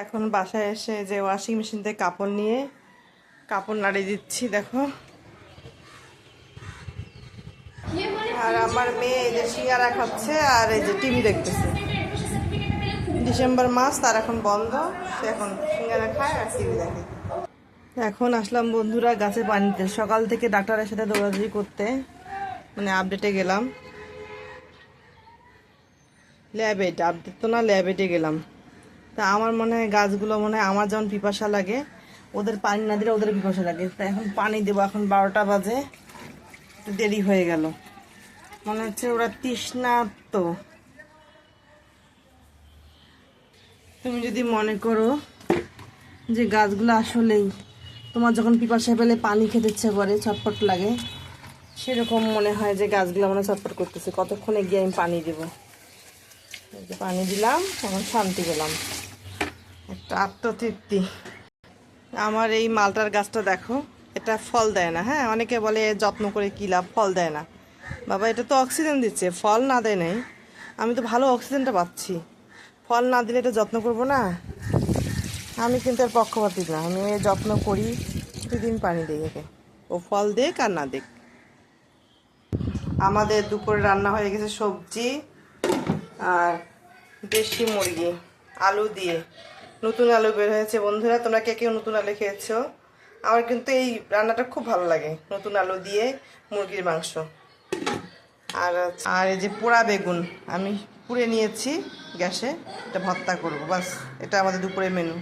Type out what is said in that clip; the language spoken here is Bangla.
এখন বাসায় এসে যে ওয়াশিং মেশিন থেকে কাপড় নিয়ে কাপড় নাড়িয়ে দিচ্ছি দেখো। আর আমার মেয়ে এই যে সিঙ্গারা খাচ্ছে আর এই যে টিভি দেখতেছে। ডিসেম্বর মাস, তার এখন বন্ধ, সে এখন সিঙ্গারা খায় আর টিভি দেখে। এখন আসলাম বন্ধুরা গাছে পানিতে। সকাল থেকে ডাক্তারের সাথে দৌড়াদৌড়ি করতে, মানে আপডেটে গেলাম, আপডেট তো না, ল্যাবেটে গেলাম। তা আমার মনে হয় গাছগুলো মনে হয় আমার যেমন পিপাসা লাগে, ওদের পানি না দিলে ওদের পিপাসা লাগে। তা এখন পানি দেবো, এখন 12টা বাজে, একটু দেরি হয়ে গেল। মনে হচ্ছে ওরা তৃষ্ণার্ত। তুমি যদি মনে করো যে গাছগুলো আসলেই তোমার যখন পিপাসা পেলে পানি খেতে ইচ্ছে করে, ছটফট লাগে, সেরকম মনে হয় যে গাছগুলো মানে ছটফট করতেছে, কতক্ষণে গিয়ে আমি পানি দেবো। পানি দিলাম, এখন শান্তি পেলাম, একটা আত্মতৃপ্তি। আমার এই মালটার গাছটা দেখো, এটা ফল দেয় না। হ্যাঁ, অনেকে বলে যত্ন করে কী লাভ, ফল দেয় না। বাবা, এটা তো অক্সিজেন দিচ্ছে, ফল না দেয় নাই, আমি তো ভালো অক্সিজেনটা পাচ্ছি। ফল না দিলে এটা যত্ন করবো না? আমি কিন্তু এর পক্ষপাতী না, আমি যত্ন করি, প্রতিদিন পানি দিই একে, ও ফল দেখ আর না দেখ। আমাদের দুপুরে রান্না হয়ে গেছে সবজি আর দেশি মুরগি আলু দিয়ে। নতুন আলু বের হয়েছে বন্ধুরা, তোমরা কে কেউ নতুন আলু খেয়েছো? আমার কিন্তু এই রান্নাটা খুব ভালো লাগে, নতুন আলু দিয়ে মুরগির মাংস। আর আর এই যে পোড়া বেগুন আমি পুড়ে নিয়েছি গ্যাসে, এটা ভর্তা করবো, বাস, এটা আমাদের দুপুরের মেনু।